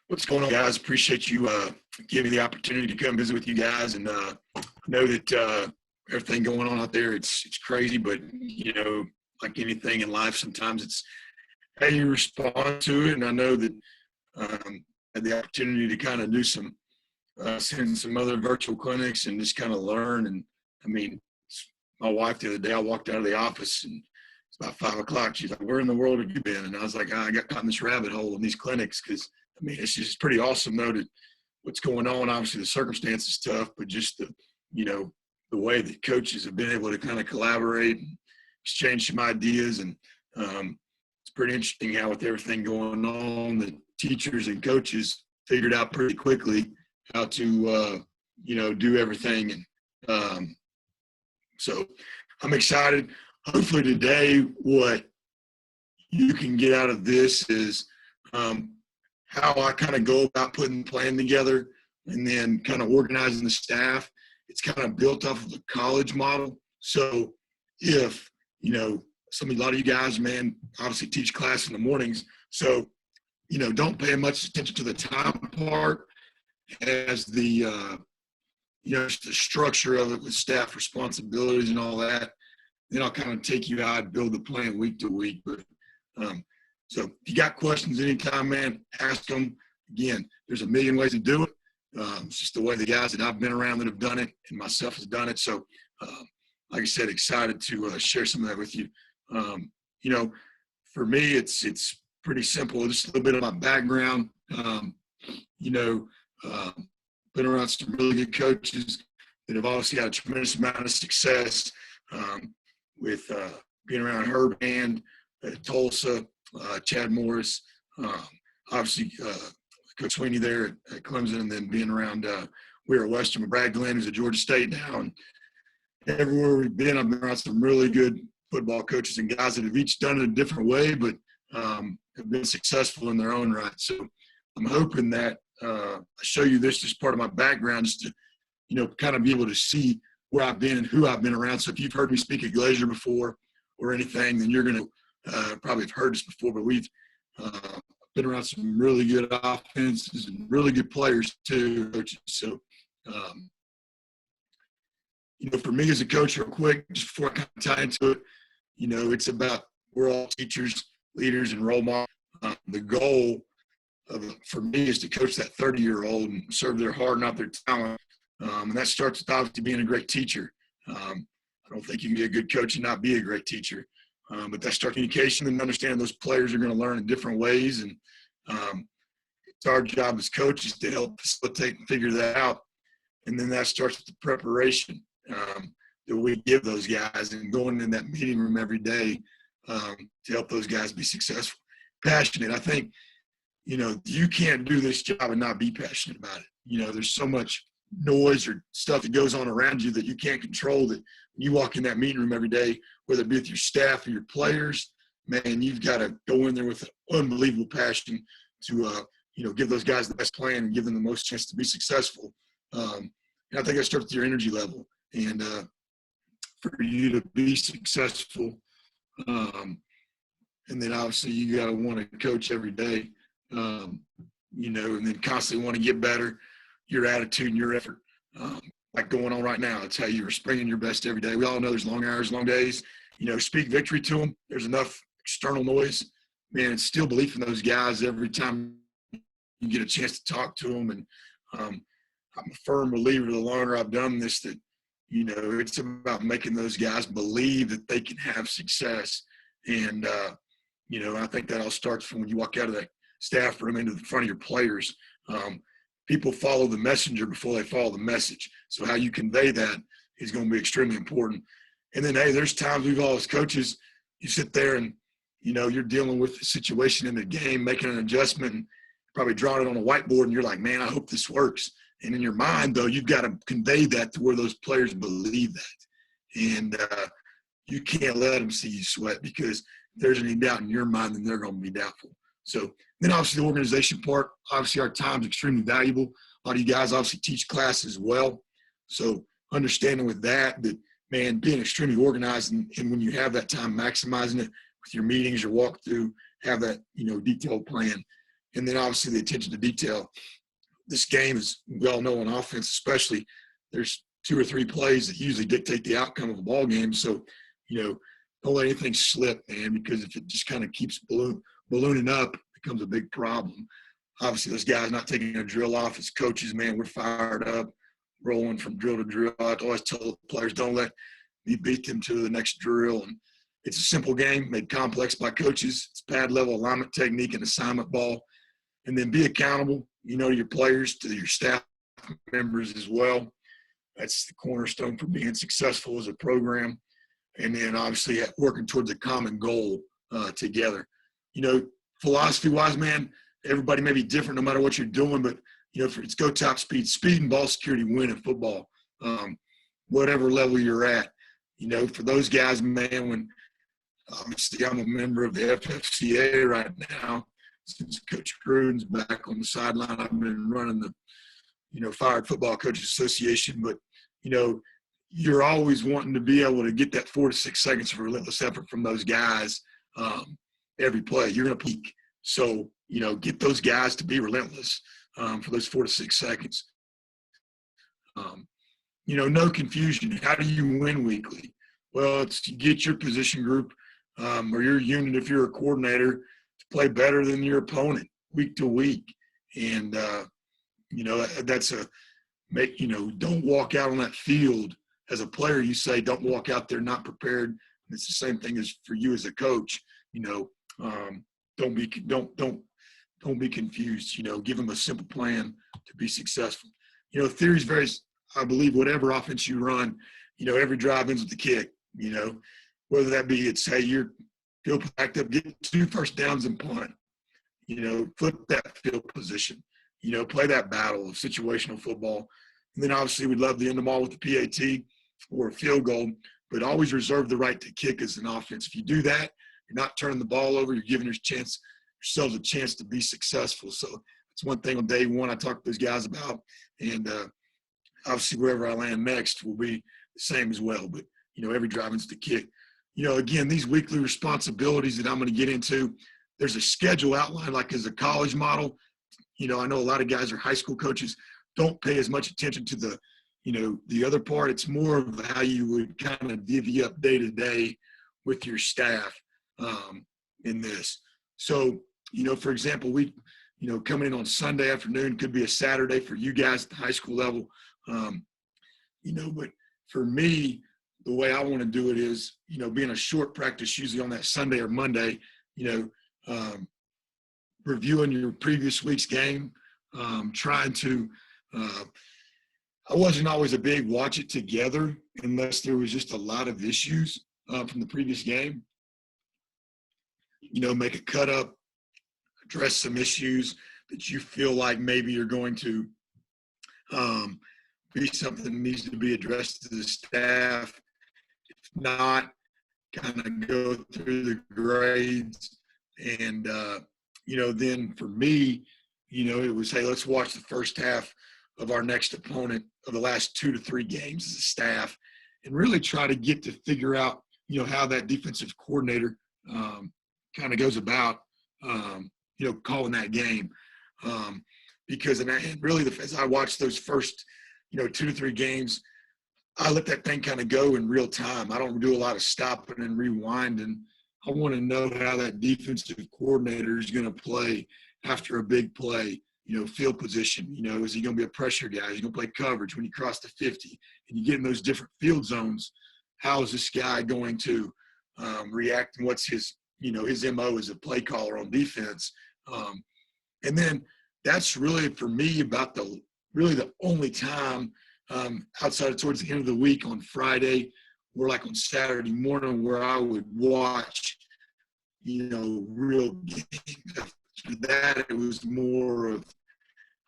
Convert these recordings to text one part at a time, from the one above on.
What's going on, guys? Appreciate you giving me the opportunity to come visit with you guys. And I know that everything going on out there, it's crazy, but, like anything in life, sometimes it's how you respond to it. And I know that I had the opportunity to kind of do send some other virtual clinics and just kind of learn. And, I mean, my wife the other day, I walked out of the office and it's about 5 o'clock. She's like, "Where in the world have you been?" And I was like, "I got caught in this rabbit hole in these clinics." Because, I mean, it's just pretty awesome, though, that what's going on. Obviously, the circumstance is tough, but just the way that coaches have been able to kind of collaborate and exchange some ideas. And it's pretty interesting how with everything going on, the teachers and coaches figured out pretty quickly how to, do everything. And so I'm excited. Hopefully today what you can get out of this is how I kind of go about putting the plan together and then kind of organizing the staff. It's kind of built off of the college model. So if, a lot of you guys, man, obviously teach class in the mornings. So, don't pay much attention to the time part as the structure of it with staff responsibilities and all that. Then I'll kind of take you how I build the plan week to week. But so if you got questions anytime, man, ask them. Again, there's a million ways to do it. It's just the way the guys that I've been around that have done it and myself has done it. So, like I said, excited to share some of that with you. For me, it's pretty simple. Just a little bit of my background. Been around some really good coaches that have obviously had a tremendous amount of success with being around Herb Hand at Tulsa, Chad Morris, obviously Coach Sweeney there at Clemson, and then being around we're at Western with Brad Glenn, who's at Georgia State now. And everywhere we've been, I've been around some really good football coaches and guys that have each done it a different way, but have been successful in their own right. So I'm hoping that I show you this as part of my background, just to, kind of be able to see where I've been and who I've been around. So if you've heard me speak at Glacier before or anything, then you're going to probably have heard this before, but we've been around some really good offenses and really good players too, coaches. So, for me as a coach, real quick, just before I kind of tie into it, it's about we're all teachers, leaders, and role models. The goal for me is to coach that 30-year-old and serve their heart, not their talent. And that starts with obviously being a great teacher. I don't think you can be a good coach and not be a great teacher. But that starts communication and understanding those players are going to learn in different ways. And it's our job as coaches to help facilitate and figure that out. And then that starts with the preparation that we give those guys and going in that meeting room every day to help those guys be successful. Passionate. I think, you can't do this job and not be passionate about it. There's so much noise or stuff that goes on around you that you can't control, that when you walk in that meeting room every day, whether it be with your staff or your players, man, you've got to go in there with an unbelievable passion to, give those guys the best plan and give them the most chance to be successful. And I think that starts with your energy level. And for you to be successful, and then obviously you got to want to coach every day, and then constantly want to get better, your attitude and your effort, like going on right now. It's how you're bringing your best every day. We all know there's long hours, long days. Speak victory to them. There's enough external noise. Man, it's still belief in those guys every time you get a chance to talk to them. And I'm a firm believer the longer I've done this that, it's about making those guys believe that they can have success. And, I think that all starts from when you walk out of that staff room into the front of your players. People follow the messenger before they follow the message. So how you convey that is going to be extremely important. And then, hey, there's times we've all as coaches, you sit there and, you're dealing with the situation in the game, making an adjustment, and probably drawing it on a whiteboard, and you're like, man, I hope this works. And in your mind, though, you've got to convey that to where those players believe that. And you can't let them see you sweat, because if there's any doubt in your mind, then they're going to be doubtful. So then obviously the organization part, obviously our time is extremely valuable. A lot of you guys obviously teach class as well. So understanding with that, man, being extremely organized and when you have that time, maximizing it with your meetings, your walkthrough, have that, detailed plan. And then obviously the attention to detail. This game, as we all know on offense especially, there's 2 or 3 plays that usually dictate the outcome of a ball game. So, don't let anything slip, man, because if it just kind of keeps ballooning up, it becomes a big problem. Obviously, those guys not taking a drill off as coaches, man, we're fired up, rolling from drill to drill. I always tell the players, don't let me beat them to the next drill. And it's a simple game made complex by coaches. It's pad level alignment technique and assignment ball. And then be accountable, to your players, to your staff members as well. That's the cornerstone for being successful as a program. And then obviously working towards a common goal together. Philosophy-wise, man, everybody may be different no matter what you're doing, but, it's go top speed. Speed and ball security win in football, whatever level you're at. For those guys, man, when obviously I'm a member of the FFCA right now, since Coach Gruden's back on the sideline, I've been running the, Fired Football Coaches Association. But, you're always wanting to be able to get that 4 to 6 seconds of relentless effort from those guys every play. You're going to peak. So, get those guys to be relentless for those 4 to 6 seconds. No confusion. How do you win weekly? Well, it's you get your position group or your unit, if you're a coordinator, to play better than your opponent week to week. And, that's don't walk out on that field as a player. You say, don't walk out there not prepared. It's the same thing as for you as a coach. Don't be confused. Give them a simple plan to be successful. Theories varies. I believe whatever offense you run, every drive ends with the kick. Whether that be it's hey, you're field packed up, get 2 first downs and punt. Flip that field position. Play that battle of situational football. And then obviously we'd love to end them all with the PAT or a field goal, but always reserve the right to kick as an offense. If you do that, you're not turning the ball over. You're giving yourselves a chance to be successful. So that's one thing on day one I talk to those guys about. And obviously wherever I land next will be the same as well. But, every drive ends the kick. Again, these weekly responsibilities that I'm going to get into, there's a schedule outlined like as a college model. I know a lot of guys are high school coaches, don't pay as much attention to the, the other part. It's more of how you would kind of divvy up day to day with your staff in this. So, for example, we, coming in on Sunday afternoon could be a Saturday for you guys at the high school level. But for me, the way I want to do it is, being a short practice, usually on that Sunday or Monday, reviewing your previous week's game, trying to I wasn't always a big watch it together unless there was just a lot of issues from the previous game. Make a cut up, address some issues that you feel like maybe you're going to be something that needs to be addressed to the staff. If not, kind of go through the grades. And, then for me, it was, hey, let's watch the first half of our next opponent of the last 2 to 3 games as a staff and really try to get to figure out, how that defensive coordinator kind of goes about, calling that game. Because and really, as I watched those first, 2 to 3 games, I let that thing kind of go in real time. I don't do a lot of stopping and rewinding. I want to know how that defensive coordinator is going to play after a big play, field position. Is he going to be a pressure guy? Is he going to play coverage when you cross the 50? And you get in those different field zones, how is this guy going to react, and what's his MO as a play caller on defense? And then that's really, for me, about the only time outside of towards the end of the week on Friday or like on Saturday morning where I would watch, real games. After that, it was more of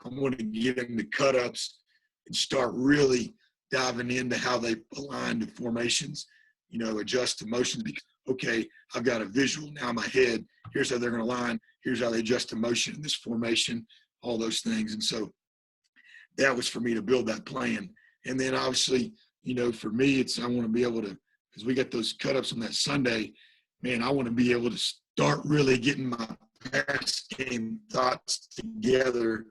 I want to get into cut-ups and start really diving into how they align to formations, adjust to motions. Because, okay, I've got a visual now in my head. Here's how they're going to line. Here's how they adjust to motion in this formation, all those things. And so that was for me to build that plan. And then obviously, for me, I want to be able to, because we got those cut-ups on that Sunday, man, I want to be able to start really getting my pass game thoughts together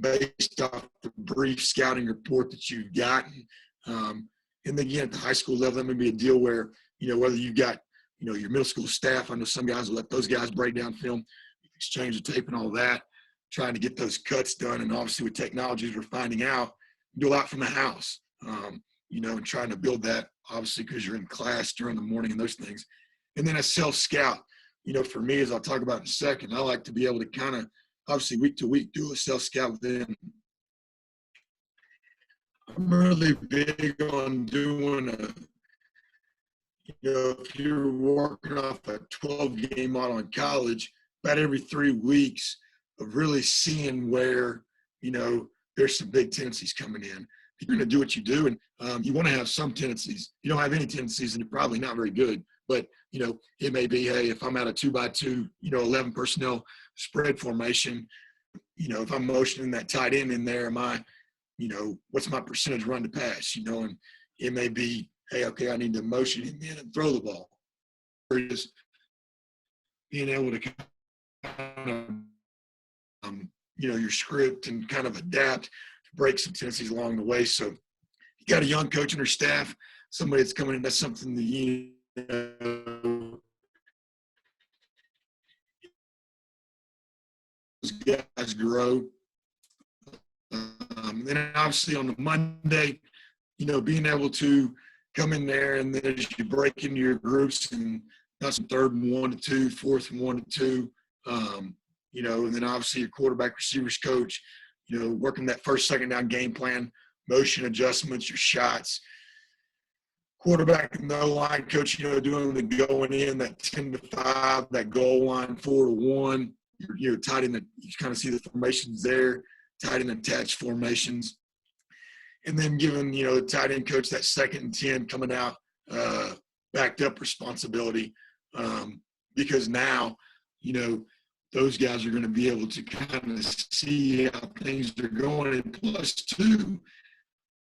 based off the brief scouting report that you've gotten. And again, at the high school level, that may be a deal where, whether you've got, your middle school staff, I know some guys will let those guys break down film, exchange the tape and all that, trying to get those cuts done. And obviously with technologies we're finding out, do a lot from the house, and trying to build that, obviously, because you're in class during the morning and those things. And then a self-scout, for me, as I'll talk about in a second, I like to be able to kind of, obviously, week to week, do a self-scout with them. I'm really big on doing if you're working off a 12-game model in college, about every 3 weeks of really seeing where, there's some big tendencies coming in. You're going to do what you do, and you want to have some tendencies. You don't have any tendencies, and you're probably not very good. But, it may be, hey, if I'm at a 2x2, 11 personnel spread formation, if I'm motioning that tight end in there, am I, what's my percentage run to pass, and it may be, hey, okay, I need to motion him in and throw the ball. Or just being able to kind of, your script and kind of adapt to break some tendencies along the way. So you got a young coach on your staff, somebody that's coming in, that's something that those guys grow. Then obviously on the Monday, being able to come in there and then as you break into your groups and got some 3rd and 1 to 2, 4th and 1 to 2, and then obviously your quarterback receivers coach, working that first, second down game plan, motion adjustments, your shots. Quarterback and the line coach, doing the going in, that 10 to 5, that goal line 4 to 1. You're tight in you kind of see the formations there, tight end attached formations. And then giving, the tight end coach that 2nd and 10 coming out, backed up responsibility. Because now, those guys are going to be able to kind of see how things are going. And plus, too,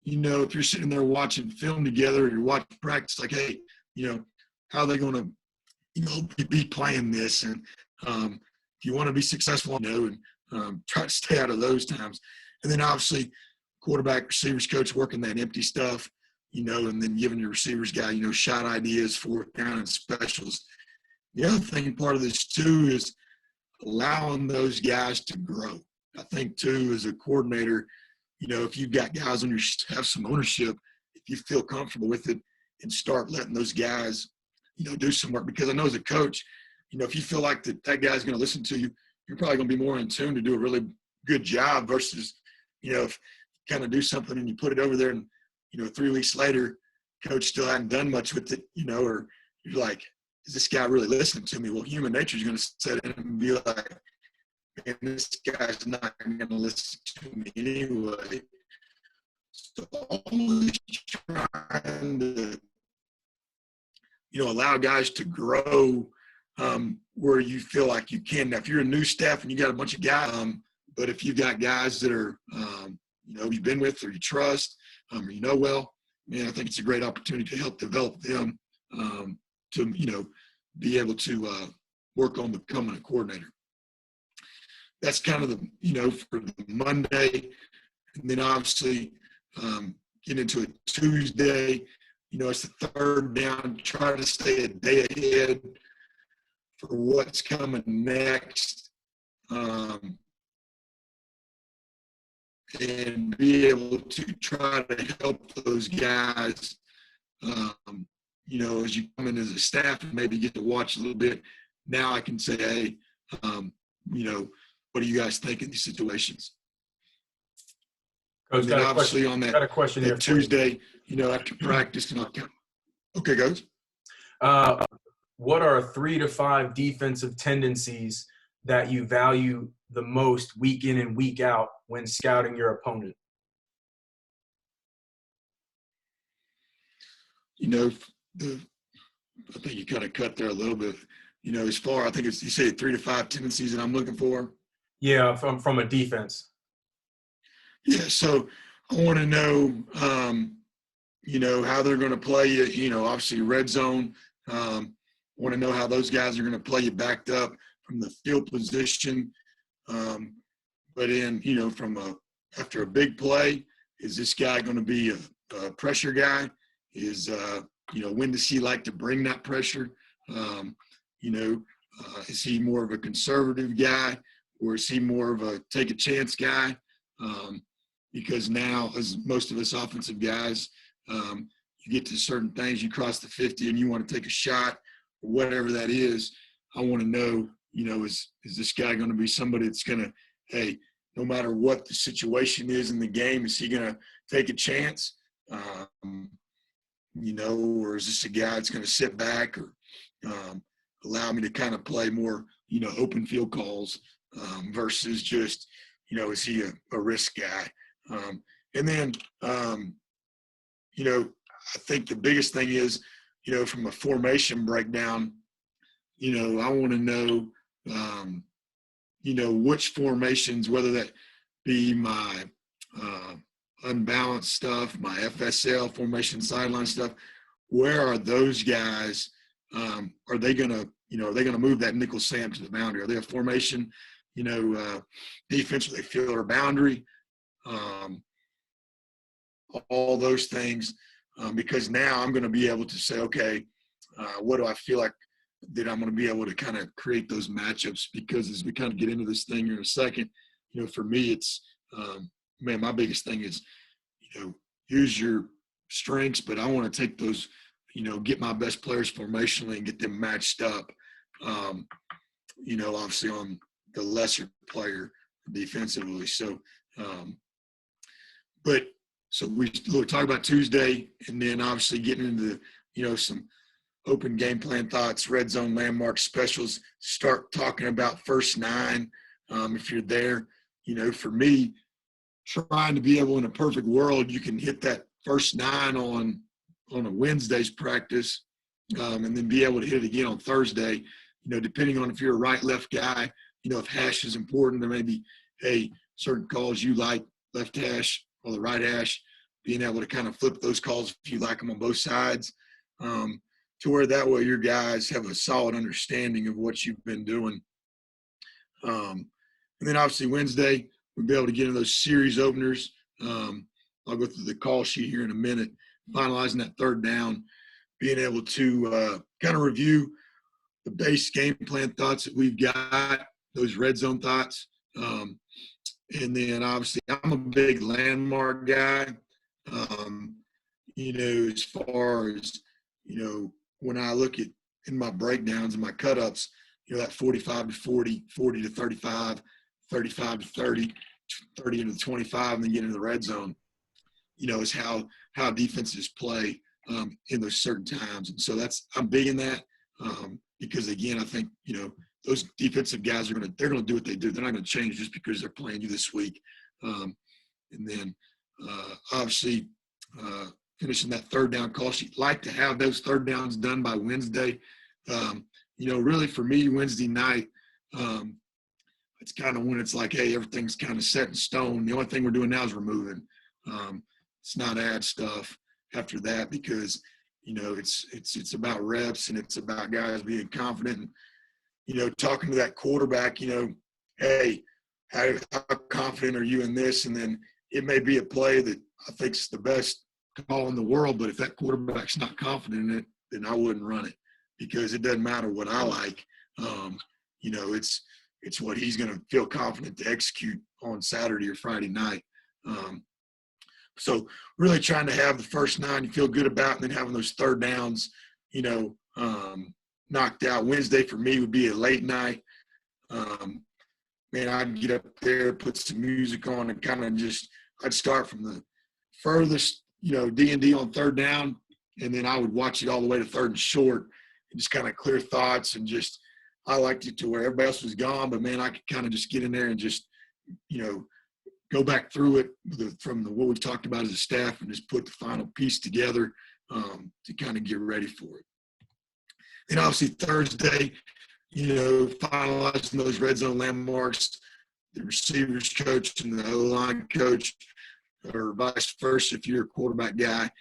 if you're sitting there watching film together, you're watching practice, like, hey, how are they going to, be playing this? And if you want to be successful, and try to stay out of those times. And then obviously, quarterback, receivers coach working that empty stuff, and then giving your receivers guy, shot ideas, 4th down and specials. The other thing, part of this too, is allowing those guys to grow. I think too, as a coordinator, if you've got guys on have some ownership, if you feel comfortable with it, and start letting those guys, do some work. Because I know as a coach, if you feel like that guy's going to listen to you, you're probably going to be more in tune to do a really good job versus, if kind of do something and you put it over there and 3 weeks later coach still hadn't done much with it, or you're like, is this guy really listening to me? Well, human nature is going to set in and be like, man, this guy's not going to listen to me anyway. So always trying to allow guys to grow where you feel like you can. Now if you're a new staff and you got a bunch of guys, but if you got guys that are you've been with or you trust, or well, man, I think it's a great opportunity to help develop them to, be able to work on becoming a coordinator. That's kind of the, for the Monday. And then obviously get into a Tuesday, it's the 3rd down, try to stay a day ahead for what's coming next. And be able to try to help those guys, as you come in as a staff and maybe get to watch a little bit. Now I can say, hey, what do you guys think in these situations? Coach, and then obviously on that, got a question that Tuesday, after practice, and I'll count. Okay, guys. What are 3 to 5 defensive tendencies that you value the most week in and week out when scouting your opponent? I think you kind of cut there a little bit. As far, I think it's, you say 3 to 5 tendencies that I'm looking for. Yeah, from a defense. Yeah, so I want to know, how they're going to play you. Obviously red zone. want to know how those guys are going to play you backed up from the field position. But after a big play, is this guy going to be a pressure guy? When does he like to bring that pressure? Is he more of a conservative guy, or is he more of a take a chance guy? Because now, as most of us offensive guys, you get to certain things, you cross the 50 and you want to take a shot or whatever that is. I want to know, is this guy going to be somebody that's going to, hey, no matter what the situation is in the game, is he going to take a chance? Or is this a guy that's going to sit back or allow me to kind of play more, open field calls versus just, is he a risk guy? I think the biggest thing is, from a formation breakdown, I want to know, which formations, whether that be my unbalanced stuff, my FSL formation sideline stuff, where are those guys? Are they going to move that nickel Sam to the boundary? Are they a formation, defense where they feel their boundary? All those things, because now I'm going to be able to say, okay, what do I feel like that I'm going to be able to kind of create those matchups? Because as we kind of get into this thing here in a second, for me, it's, my biggest thing is, use your strengths, but I want to take those, get my best players formationally and get them matched up, obviously on the lesser player defensively. So, so we'll talk about Tuesday, and then obviously getting into, some open game plan thoughts, red zone landmark specials, start talking about first nine. If you're there, for me, trying to be able, in a perfect world, you can hit that first nine on a Wednesday's practice, and then be able to hit it again on Thursday, depending on if you're a right, left guy, if hash is important, there may be, certain calls you like, left hash or the right hash, being able to kind of flip those calls if you like them on both sides, to where that way your guys have a solid understanding of what you've been doing. And then obviously Wednesday, we'll be able to get into those series openers. I'll go through the call sheet here in a minute, finalizing that third down, being able to kind of review the base game plan thoughts that we've got, those red zone thoughts. And then obviously I'm a big landmark guy. As far as, when I look at in my breakdowns and my cut-ups, that 45 to 40, 40 to 35, 35 to 30, 30 into 25, and then get into the red zone, is how defenses play in those certain times. And so I'm big in that because, again, I think, those defensive guys they're going to do what they do. They're not going to change just because they're playing you this week. And then obviously finishing that third down call sheet. Like to have those third downs done by Wednesday. Really for me, Wednesday night, it's kind of when it's like, hey, everything's kind of set in stone. The only thing we're doing now is we're moving. It's not add stuff after that because, it's about reps and it's about guys being confident and, talking to that quarterback, hey, how confident are you in this? And then it may be a play that I think is the best call in the world, but if that quarterback's not confident in it, then I wouldn't run it because it doesn't matter what I like. It's what he's going to feel confident to execute on Saturday or Friday night. So really trying to have the first nine you feel good about, and then having those third downs, knocked out. Wednesday for me would be a late night. I'd get up there, put some music on, and kind of I'd start from the furthest, D&D on third down, and then I would watch it all the way to third and short and just kind of clear thoughts and I liked it to where everybody else was gone, but, I could kind of just get in there and just, go back through it from what we've talked about as a staff and just put the final piece together to kind of get ready for it. And obviously Thursday, finalizing those red zone landmarks, the receivers coach and the O-line coach, or vice versa if you're a quarterback guy.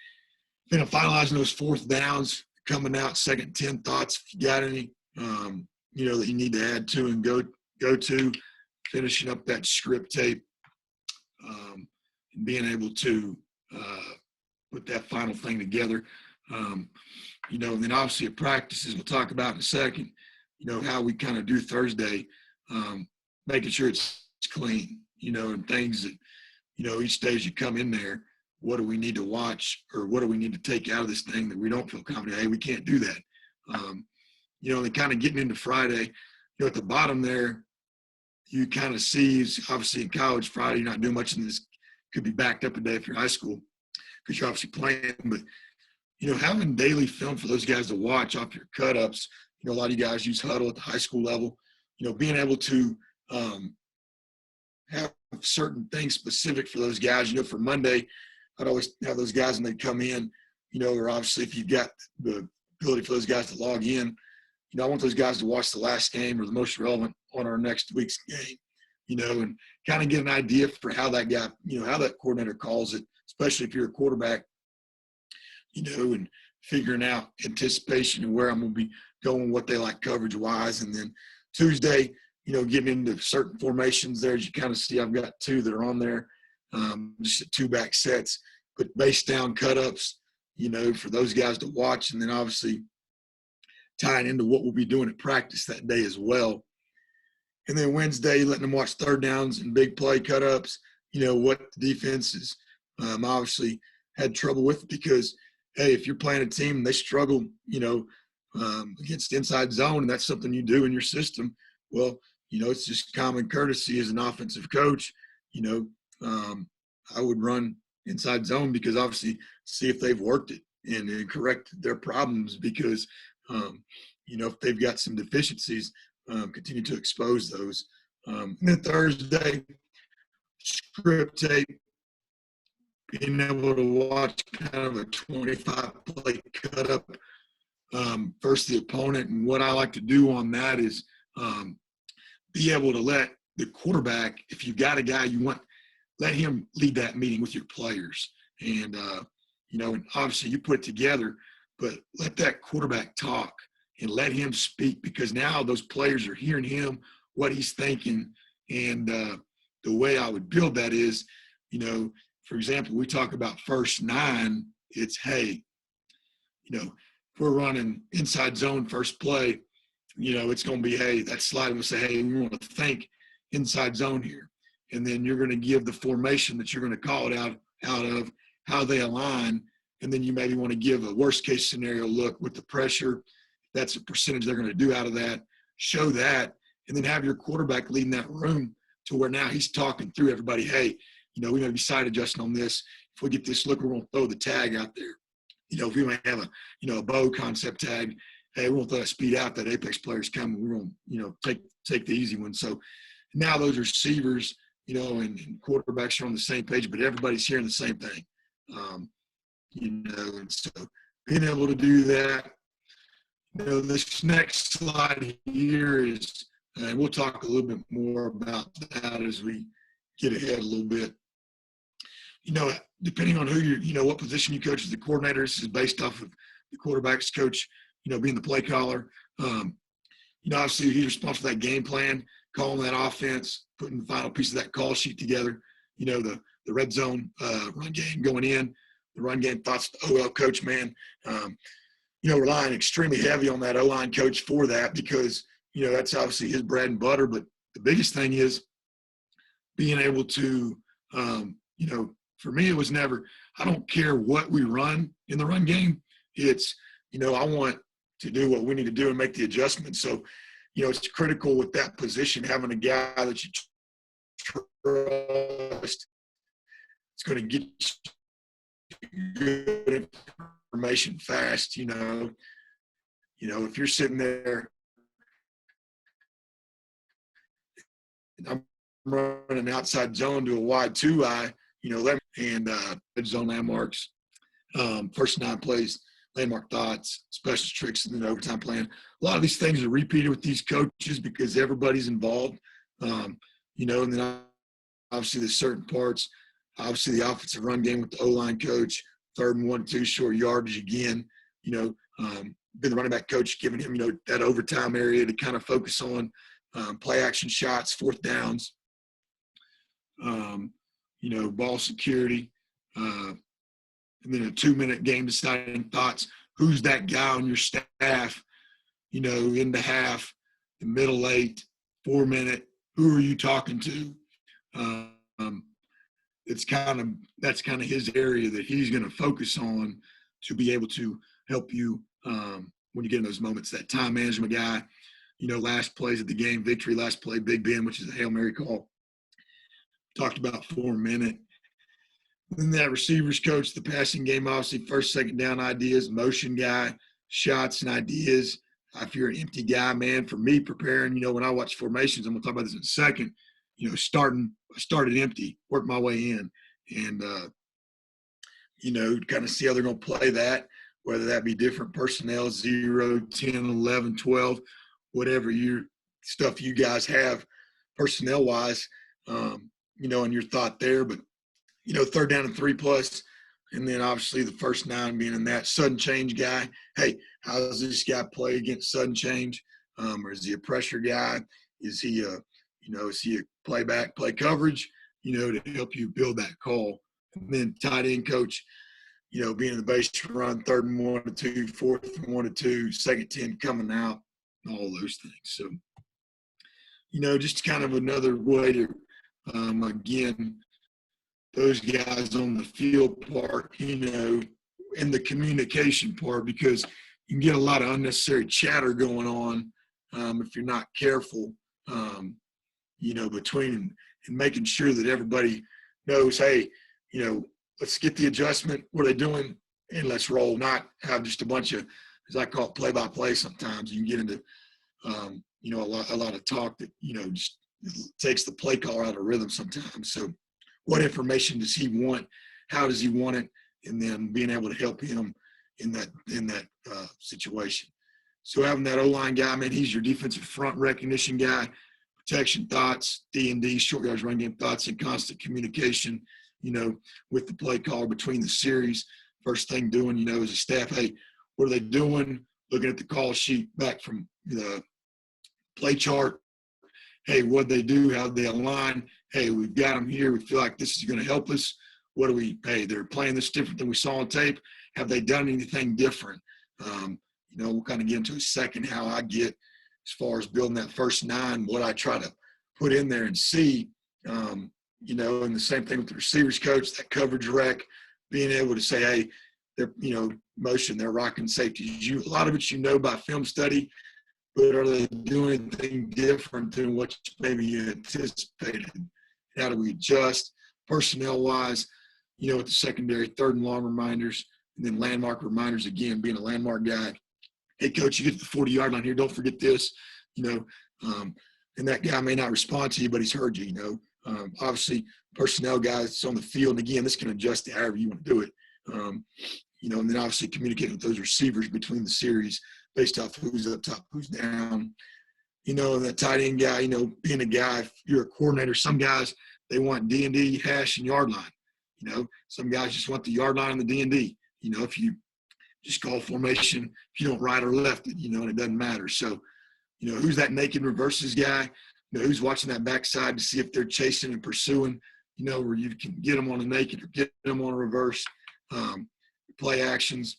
Then finalizing those fourth downs, coming out, second 10 thoughts, if you got any, that you need to add to and go to, finishing up that script tape, and being able to put that final thing together. And then obviously at practices, we'll talk about in a second, how we kind of do Thursday, making sure it's clean, and things that, each day as you come in there, what do we need to watch or what do we need to take out of this thing that we don't feel confident? Hey, we can't do that. And kind of getting into Friday, at the bottom there, you kind of see, obviously in college, Friday, you're not doing much in this. Could be backed up a day if you're high school because you're obviously playing. But, having daily film for those guys to watch off your cut-ups, a lot of you guys use Huddle at the high school level, being able to have certain things specific for those guys. For Monday, I'd always have those guys when they come in, or obviously if you've got the ability for those guys to log in, I want those guys to watch the last game or the most relevant on our next week's game, and kind of get an idea for how that guy, how that coordinator calls it, especially if you're a quarterback, and figuring out anticipation and where I'm going to be going, what they like coverage-wise. And then Tuesday, getting into certain formations there, as you kind of see, I've got two that are on there, just two-back sets, but base down cut-ups, for those guys to watch, and then obviously tying into what we'll be doing at practice that day as well. And then Wednesday, letting them watch third downs and big play cut-ups, what the defense is obviously had trouble with, because, hey, if you're playing a team and they struggle, against inside zone, and that's something you do in your system, well, it's just common courtesy as an offensive coach, I would run inside zone because obviously see if they've worked it and correct their problems because, if they've got some deficiencies, continue to expose those. And then Thursday, script tape, being able to watch kind of a 25-play cut-up versus the opponent. And what I like to do on that is be able to let the quarterback, if you've got a guy you want, let him lead that meeting with your players. And, and obviously you put it together, but let that quarterback talk and let him speak, because now those players are hearing him, what he's thinking. And the way I would build that is, for example, we talk about first 9, it's, hey, if we're running inside zone first play, it's going to be, hey, that slide will say, hey, we want to think inside zone here. And then you're going to give the formation that you're going to call it out of, how they align. And then you maybe want to give a worst case scenario look with the pressure. That's a percentage they're going to do out of that. Show that, and then have your quarterback leading that room to where now he's talking through everybody. Hey, we may be side adjusting on this. If we get this look, we're going to throw the tag out there. If we might have a bow concept tag, hey, we won't throw that speed out. That apex player's coming. We're going to, take the easy one. So now those receivers, and quarterbacks are on the same page, but everybody's hearing the same thing. And so being able to do that, this next slide here is, and we'll talk a little bit more about that as we get ahead a little bit. Depending on who what position you coach as the coordinator, this is based off of the quarterback's coach, being the play caller. Obviously he's responsible for that game plan, calling that offense, putting the final piece of that call sheet together, the red zone run game going in, the run game thoughts, the OL coach, man. Relying extremely heavy on that O-line coach for that because, that's obviously his bread and butter. But the biggest thing is being able to, for me, it was never, I don't care what we run in the run game. It's, I want to do what we need to do and make the adjustments. So, it's critical with that position, having a guy that you trust. It's going to get you good information fast, if you're sitting there and I'm running outside zone to a wide 2-eye, and zone landmarks, first 9 plays, landmark thoughts, special tricks, and then overtime plan. A lot of these things are repeated with these coaches because everybody's involved, and then obviously there's certain parts, obviously the offensive run game with the O-line coach, 3rd and 1, 2, short yardage again, Been the running back coach, giving him, that overtime area to kind of focus on play action shots, fourth downs, ball security, and then a 2-minute game deciding thoughts. Who's that guy on your staff, in the half, the middle 8, 4-minute, who are you talking to? That's kind of his area that he's going to focus on to be able to help you when you get in those moments. That time management guy, last plays of the game, victory, last play, Big Ben, which is a Hail Mary call. Talked about 4-minute. Then that receivers coach, the passing game, obviously first, second down ideas, motion guy, shots and ideas. If you're an empty guy, man, for me preparing, when I watch formations, I'm going to talk about this in a second, I started empty, worked my way in and, kind of see how they're going to play that, whether that be different personnel, 0, 10, 11, 12, whatever your stuff you guys have personnel-wise, and your thought there. But, third down and 3+, and then obviously the first 9 being in that sudden change guy. Hey, how does this guy play against sudden change? Or is he a pressure guy? Is he a play coverage, to help you build that call? And then tight end coach, being in the base run, 3rd and 1 to 2, 4th and 1 to 2, 2nd 10 coming out, all those things. So, just kind of another way to, again, those guys on the field part, and the communication part, because you can get a lot of unnecessary chatter going on if you're not careful, between and making sure that everybody knows, hey, let's get the adjustment. What are they doing? And let's roll, not have just a bunch of, as I call it, play-by-play sometimes. You can get into, a lot of talk that, just takes the play caller out of rhythm sometimes. So what information does he want? How does he want it? And then being able to help him in that situation. So having that O-line guy, man, he's your defensive front recognition guy, protection thoughts, D&D, short yards run game thoughts, and constant communication, with the play caller between the series. First thing doing, as a staff, hey, what are they doing? Looking at the call sheet back from the play chart. Hey, what they do? How they align? Hey, we've got them here. We feel like this is going to help us. Hey, they're playing this different than we saw on tape. Have they done anything different? We'll kind of get into a second how I get as far as building that first 9, what I try to put in there and see, and the same thing with the receivers coach, that coverage rec, being able to say, hey, they're, motion, they're rocking safeties. A lot of it, by film study, but are they doing anything different than what maybe you anticipated? How do we adjust personnel-wise, with the secondary, 3rd and long reminders, and then landmark reminders, again, being a landmark guy. Hey, coach, you get to the 40-yard line here. Don't forget this, and that guy may not respond to you, but he's heard you, obviously, personnel guys on the field, and again, this can adjust to however you want to do it, and then obviously communicating with those receivers between the series based off who's up top, who's down, and that tight end guy, being a guy, if you're a coordinator, some guys, they want D&D, hash, and yard line. Some guys just want the yard line and the D&D. If you just call formation, if you don't right or left it, and it doesn't matter. So, who's that naked reverses guy? Who's watching that backside to see if they're chasing and pursuing, where you can get them on a naked or get them on a reverse, play actions.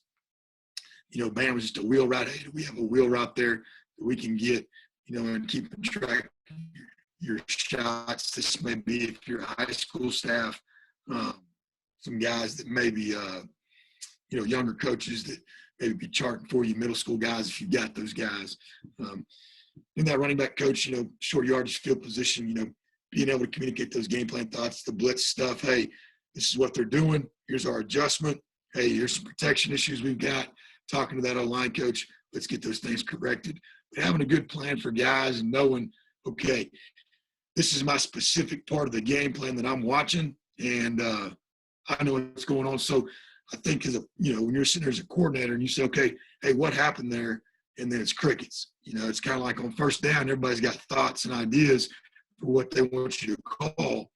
Bam was just a wheel route. Hey, we have a wheel route there that we can get, and keep track of your shots. This may be if you're a high school staff, some guys that maybe, younger coaches that maybe be charting for you, middle school guys, if you've got those guys. In that running back coach, short yardage field position, being able to communicate those game plan thoughts, the blitz stuff. Hey, this is what they're doing. Here's our adjustment. Hey, here's some protection issues we've got. Talking to that O-line coach, let's get those things corrected. But having a good plan for guys and knowing, okay, this is my specific part of the game plan that I'm watching, and I know what's going on. So I think when you're sitting there as a coordinator and you say, okay, hey, what happened there? And then it's crickets. It's kind of like on first down, everybody's got thoughts and ideas for what they want you to call.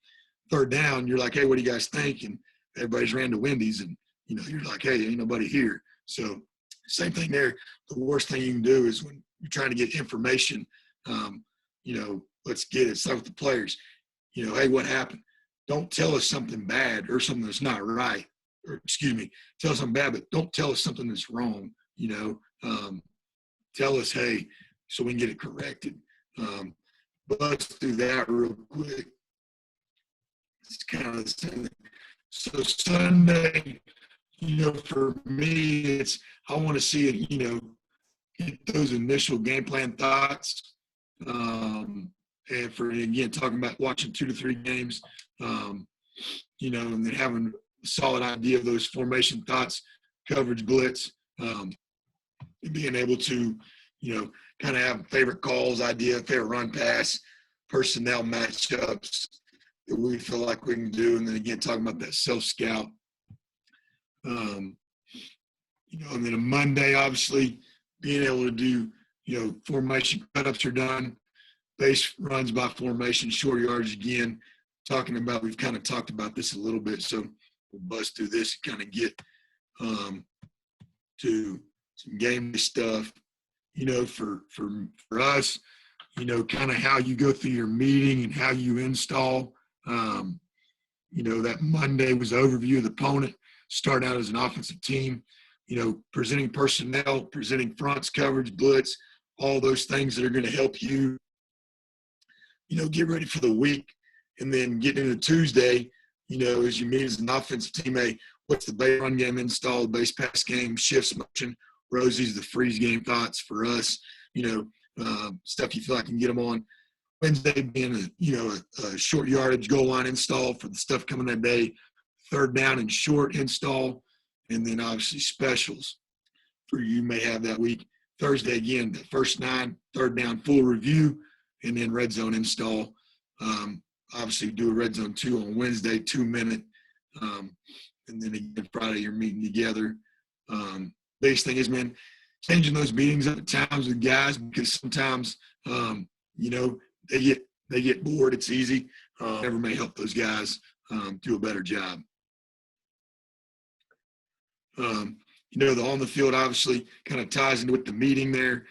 3rd down, you're like, hey, what do you guys think? And everybody's ran to Wendy's, and, you're like, hey, ain't nobody here. So Same thing there. The worst thing you can do is when you're trying to get information, let's get it. Start with the players. Hey, what happened? Don't tell us something bad or something that's not right. Or excuse me, tell us something bad, but don't tell us something that's wrong. Tell us, hey, so we can get it corrected. But let's do that real quick. It's kind of the same. So Sunday, for me, it's I want to see it, get those initial game plan thoughts. And for, again, talking about watching 2 to 3 games, and then having a solid idea of those formation thoughts, coverage blitz, and being able to, kind of have favorite calls, favorite run pass, personnel matchups that we feel like we can do. And then again, talking about that self-scout. And then a Monday, obviously, being able to do, formation cut-ups are done, base runs by formation, short yards again. We've kind of talked about this a little bit, so we'll bust through this and kind of get to some game stuff. For us, kind of how you go through your meeting and how you install. That Monday was an overview of the opponent, start out as an offensive team, presenting personnel, presenting fronts, coverage, blitz, all those things that are going to help you, get ready for the week. And then getting into Tuesday, as you meet as an offensive team, hey, what's the base run game install, base pass game, shifts, motion, Rosie's, the freeze game thoughts for us, stuff you feel like you can get them on. Wednesday being a short yardage goal line install for the stuff coming that day, third down and short install, and then obviously specials for you may have that week. Thursday, again, the first 9, third down full review, and then red zone install. Obviously do a red zone 2 on Wednesday, 2-minute. And then again, Friday, you're meeting together. Biggest thing is, man, changing those meetings up at times with guys because sometimes, they get bored. It's easy. Never may help those guys do a better job. The on the field obviously kind of ties into with the meeting there,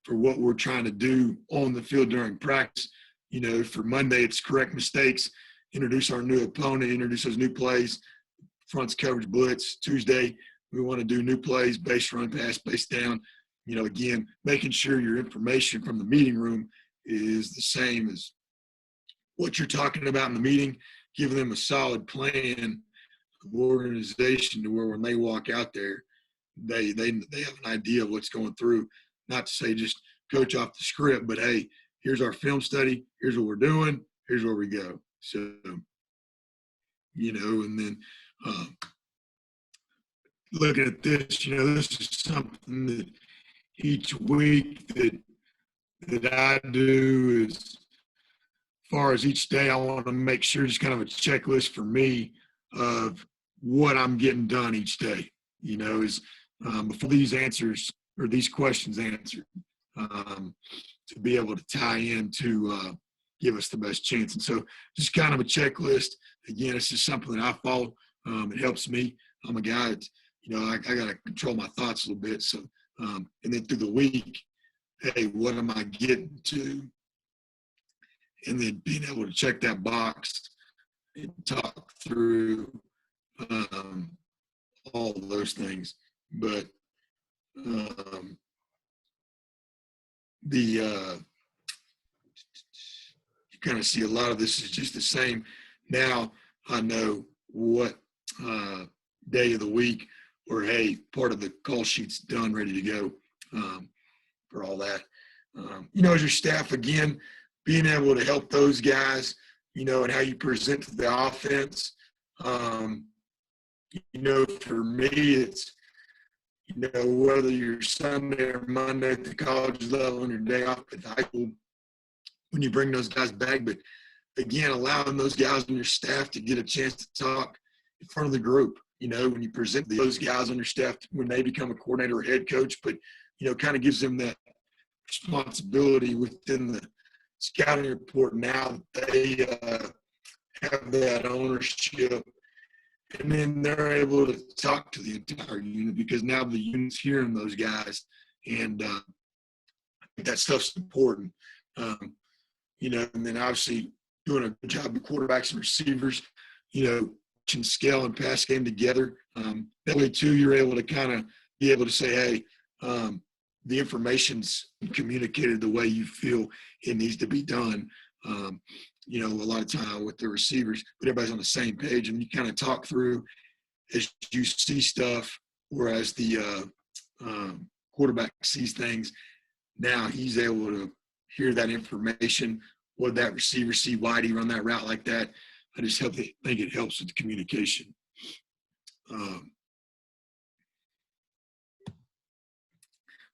for what we're trying to do on the field during practice. For Monday, it's correct mistakes, introduce our new opponent, introduce those new plays, fronts, coverage, blitz. Tuesday, we want to do new plays, base run, pass, base down. Again, making sure your information from the meeting room is the same as what you're talking about in the meeting, giving them a solid plan of organization to where when they walk out there, they have an idea of what's going through. Not to say just coach off the script, but hey, here's our film study, here's what we're doing, here's where we go. So, and then looking at this, this is something that each week that I do is, as far as each day, I want to make sure just kind of a checklist for me of what I'm getting done each day, is before these answers or these questions answered, to be able to tie in to give us the best chance. And so just kind of a checklist. Again, it's just something that I follow. It helps me. I'm a guy that, I got to control my thoughts a little bit. So, and then through the week, hey, what am I getting to? And then being able to check that box and talk through all of those things. But you kind of see a lot of this is just the same. Now I know what day of the week or, hey, part of the call sheet's done, ready to go for all that. As your staff, again, being able to help those guys, and how you present to the offense. For me, it's, whether you're Sunday or Monday at the college level on your day off at high school, when you bring those guys back. But, again, allowing those guys on your staff to get a chance to talk in front of the group, when you present those guys on your staff when they become a coordinator or head coach, but, kind of gives them that responsibility within the scouting report now that they have that ownership And then they're able to talk to the entire unit because now the unit's hearing those guys. And that stuff's important. Um, and then obviously doing a good job of quarterbacks and receivers, can scale and pass game together. That way, too, you're able to kind of be able to say, hey, the information's communicated the way you feel it needs to be done. A lot of time with the receivers, but everybody's on the same page, and you kind of talk through as you see stuff, whereas the quarterback sees things. Now he's able to hear that information. What that receiver see? Why do you run that route like that? I just think it helps with the communication.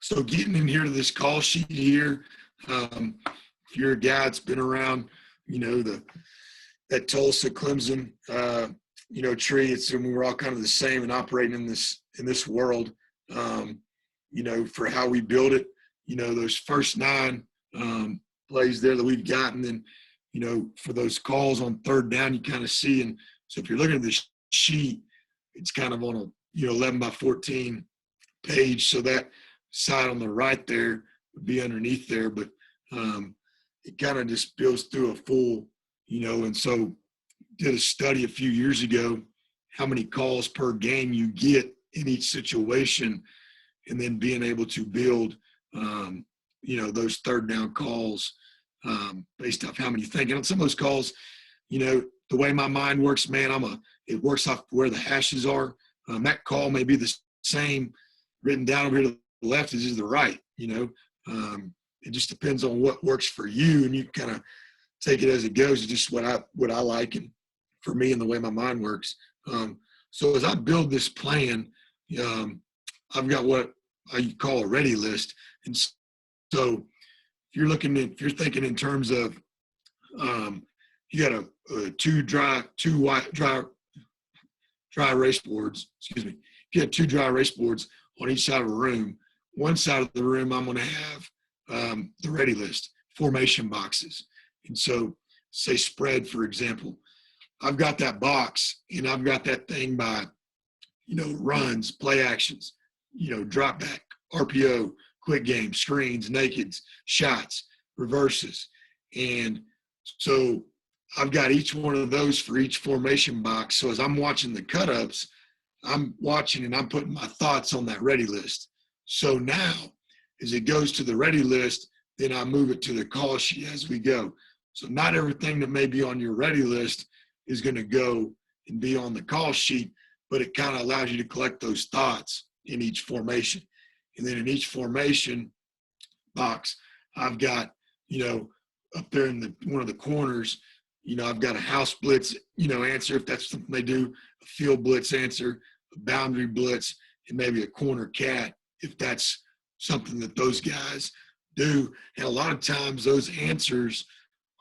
So getting in here to this call sheet here, if you're a guy that's been around, that Tulsa, Clemson, tree, we're all kind of the same and operating in this world, for how we build it, those first 9 plays there that we've gotten, then, for those calls on third down, you kind of see. And so if you're looking at this sheet, it's kind of on a, 11 by 14 page. So that side on the right there would be underneath there, but it kind of just goes through a full, and so did a study a few years ago, how many calls per game you get in each situation, and then being able to build, those third down calls based off how many you think. And on some of those calls, the way my mind works, man, it works off where the hashes are. That call may be the same written down over here to the left as is the right, it just depends on what works for you, and you kind of take it as it goes. It's just what I like, and for me and the way my mind works. So as I build this plan, I've got what I call a ready list. And so if you're thinking in terms of, you got two dry erase boards, excuse me. If you have 2 dry erase boards on each side of a room, one side of the room, I'm going to have the ready list, formation boxes. And so say spread, for example, I've got that box and I've got that thing by, runs, play actions, drop back, RPO, quick game, screens, nakeds, shots, reverses. And so I've got each one of those for each formation box. So as I'm watching the cut-ups, I'm watching and I'm putting my thoughts on that ready list. So now as it goes to the ready list, then I move it to the call sheet as we go. So not everything that may be on your ready list is going to go and be on the call sheet, but it kind of allows you to collect those thoughts in each formation. And then in each formation box, I've got, up there in one of the corners, I've got a house blitz, answer if that's something they do, a field blitz answer, a boundary blitz, and maybe a corner cat if that's something that those guys do. And a lot of times those answers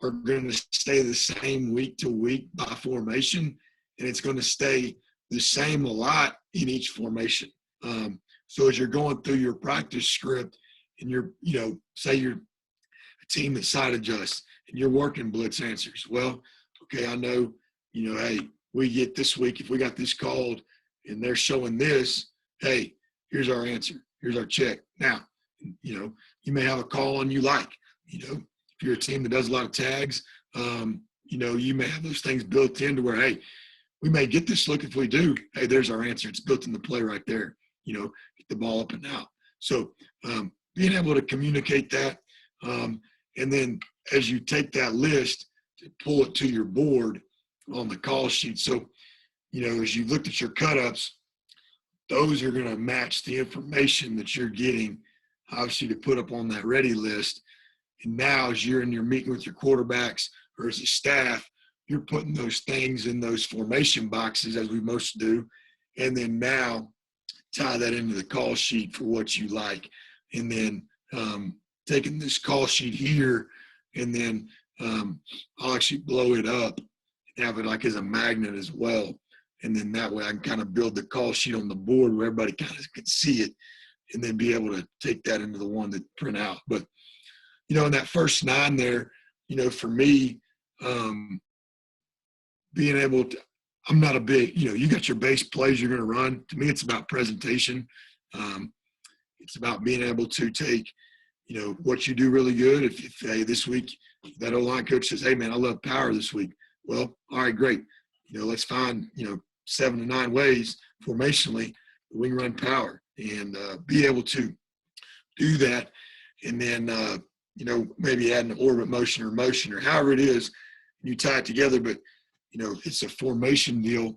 are going to stay the same week to week by formation, and it's going to stay the same a lot in each formation. So as you're going through your practice script and you're, say you're a team that side adjusts and you're working blitz answers. Well, okay, I know, hey, we get this week, if we got this called and they're showing this, hey, here's our answer. Here's our check. Now, you may have a call on you like, if you're a team that does a lot of tags, you may have those things built into where, hey, we may get this look. If we do, hey, there's our answer. It's built in the play right there, get the ball up and out. So being able to communicate that, and then as you take that list, to pull it to your board on the call sheet. So, as you looked at your cut-ups, those are going to match the information that you're getting, obviously, to put up on that ready list. And now as you're in your meeting with your quarterbacks or as a staff, you're putting those things in those formation boxes, as we most do, and then now tie that into the call sheet for what you like. And then taking this call sheet here, and then I'll actually blow it up and have it like as a magnet as well. And then that way I can kind of build the call sheet on the board where everybody kind of can see it, and then be able to take that into the one that print out. But, in that first 9 there, for me, being able to, I'm not a big, you got your base plays you're going to run. To me, it's about presentation. It's about being able to take, what you do really good. If hey, this week that O-line coach says, hey, man, I love power this week. Well, all right, great. Let's find, 7 to 9 ways formationally that we can run power and be able to do that. And then, maybe add an orbit motion or however it is, you tie it together. But, it's a formation deal.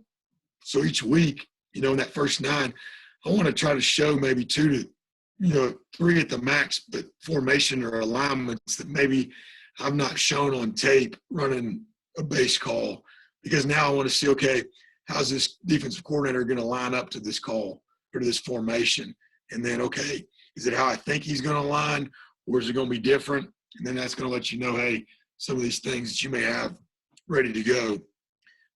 So each week, in that first 9, I want to try to show maybe 2 to 3 at the max, but formation or alignments that maybe I've not shown on tape running a base call, because now I want to see, okay, how's this defensive coordinator going to line up to this call or to this formation? And then, okay, is it how I think he's going to line, or is it going to be different? And then that's going to let you know, hey, some of these things that you may have ready to go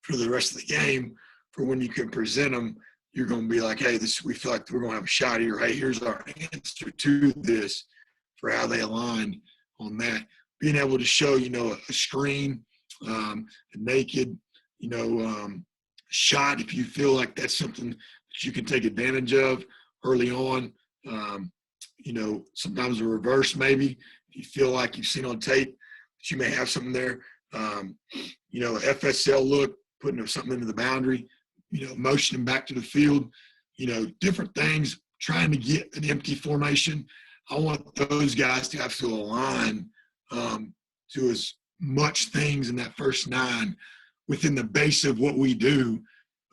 for the rest of the game, for when you can present them, you're going to be like, hey, we feel like we're going to have a shot here. Hey, here's our answer to this for how they aligned on that. Being able to show, a screen, a naked, shot, if you feel like that's something that you can take advantage of early on. Sometimes a reverse maybe. If you feel like you've seen on tape that you may have something there. FSL look, putting something into the boundary, motioning back to the field, different things, trying to get an empty formation. I want those guys to have to align to as much things in that first 9 within the base of what we do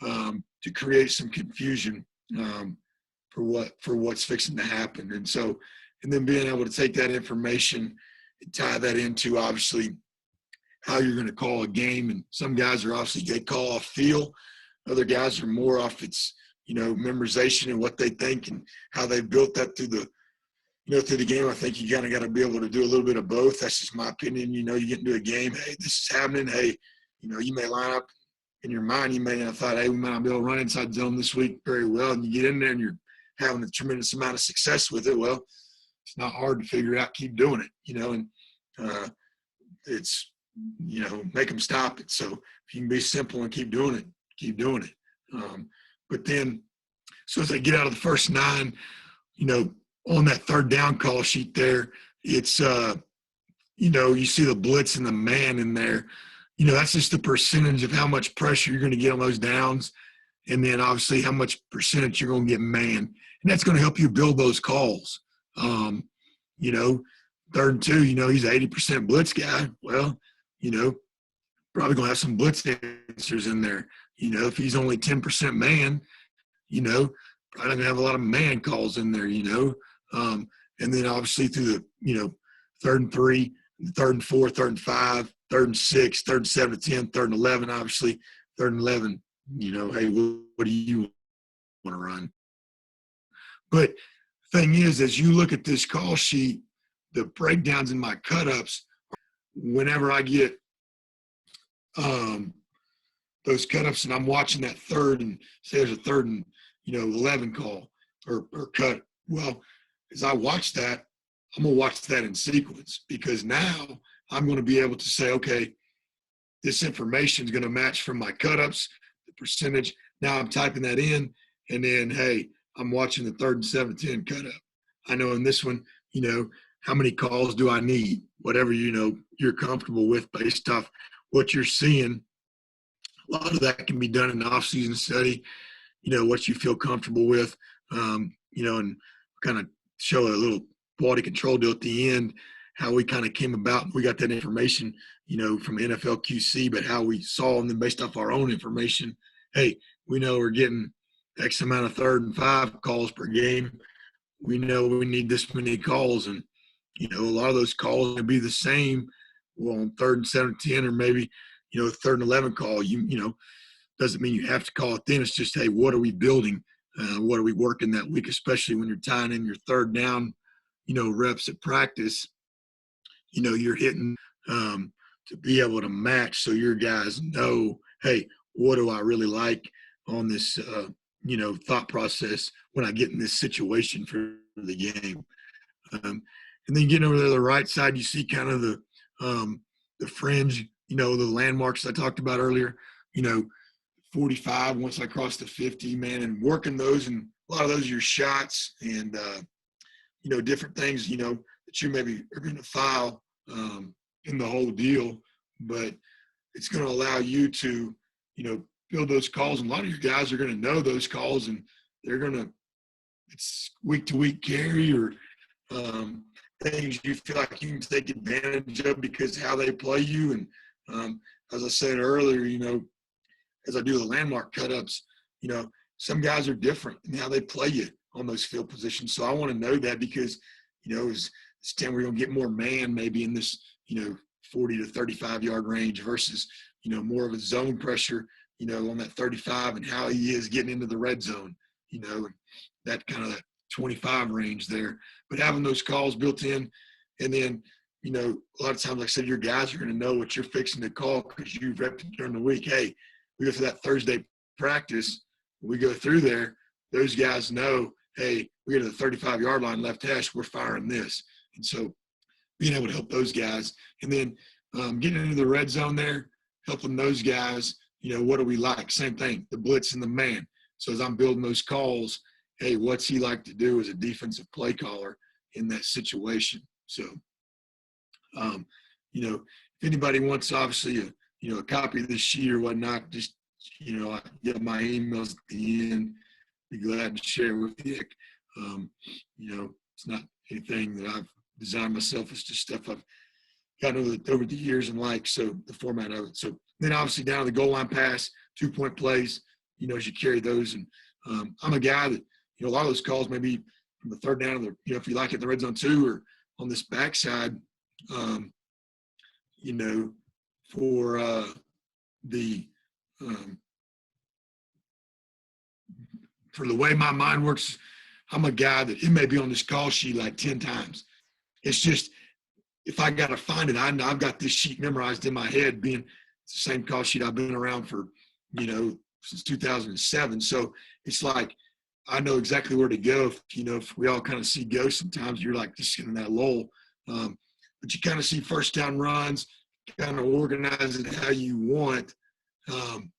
to create some confusion for what's fixing to happen. And then being able to take that information and tie that into, obviously, how you're going to call a game. And some guys are obviously, they call off feel. Other guys are more off its, memorization and what they think and how they built that through the game. I think you kind of got to be able to do a little bit of both. That's just my opinion. You get into a game, hey, this is happening. Hey, you may line up in your mind. You may have thought, hey, we might not be able to run inside zone this week very well. And you get in there and you're having a tremendous amount of success with it. Well, it's not hard to figure out. Keep doing it, and it's, make them stop it. So if you can be simple and keep doing it, keep doing it. But then, so as they get out of the first 9, on that third down call sheet there, it's, you see the blitz and the man in there. That's just the percentage of how much pressure you're going to get on those downs. And then obviously how much percentage you're going to get man. And that's going to help you build those calls. 3rd and 2, he's an 80% blitz guy. Well, probably going to have some blitz answers in there. If he's only 10% man, probably not going to have a lot of man calls in there, and then obviously through the, 3rd and 3, 3rd and 4, 3rd and 5, 3rd and 6, 3rd and 7 to 10, 3rd and 11, obviously, 3rd and 11, hey, what do you want to run? But thing is, as you look at this call sheet, the breakdowns in my cut-ups, whenever I get those cut-ups and I'm watching that third and say there's a 3rd and 11 call or cut. Well, as I watch that, I'm gonna watch that in sequence, because now I'm going to be able to say, okay, this information is going to match from my cut-ups, the percentage. Now I'm typing that in, and then, hey, I'm watching the 3rd and 7 to 10 cut-up. I know in this one, how many calls do I need? Whatever, you're comfortable with based off what you're seeing. A lot of that can be done in the off-season study, what you feel comfortable with, and kind of show a little quality control deal at the end, how we kind of came about. We got that information, from NFL QC, but how we saw, and then based off our own information, hey, we know we're getting X amount of 3rd and 5 calls per game. We know we need this many calls, and, a lot of those calls will be the same on 3rd and 7 to 10, or maybe, 3rd and 11 call. Doesn't mean you have to call it then. It's just, hey, what are we building? What are we working that week, especially when you're tying in your 3rd down, reps at practice. You're hitting to be able to match, so your guys know, hey, what do I really like on this, thought process when I get in this situation for the game. And then getting over there to the right side, you see kind of the fringe, the landmarks I talked about earlier, 45 once I cross the 50, man, and working those, and a lot of those are your shots and, different things, that you maybe are going to file in the whole deal, but it's going to allow you to, build those calls. And a lot of your guys are going to know those calls, and they're going to, it's week to week carry or things you feel like you can take advantage of because how they play you. And as I said earlier, as I do the landmark cut-ups, some guys are different in how they play you on those field positions. So I want to know that because, it's time we're going to get more man maybe in this, 40 to 35 yard range versus, more of a zone pressure, on that 35 and how he is getting into the red zone, that kind of that 25 range there. But having those calls built in, and then, a lot of times, like I said, your guys are going to know what you're fixing to call because you've repped it during the week. Hey, we go to that Thursday practice, we go through there, those guys know, hey, we get to the 35-yard line, left hash, we're firing this. And so being able to help those guys. And then getting into the red zone there, helping those guys, what do we like? Same thing, the blitz and the man. So as I'm building those calls, hey, what's he like to do as a defensive play caller in that situation? So, if anybody wants, obviously, a copy of this sheet or whatnot, just, I get my emails at the end. Be glad to share with you. It's not anything that I've designed myself. It's just stuff I've gotten over the years and so the format of it. So then obviously down to the goal line pass, 2-point plays, as you carry those. And I'm a guy that, a lot of those calls maybe from the third down to the, if you like it in the red zone 2 or on this backside, for for the way my mind works, I'm a guy that it may be on this call sheet like 10 times. It's just, if I got to find it, I've got this sheet memorized in my head, being it's the same call sheet I've been around for, since 2007. So it's like, I know exactly where to go. If we all kind of see ghosts sometimes, you're like just in that lull. But you kind of see first down runs, kind of organize it how you want, and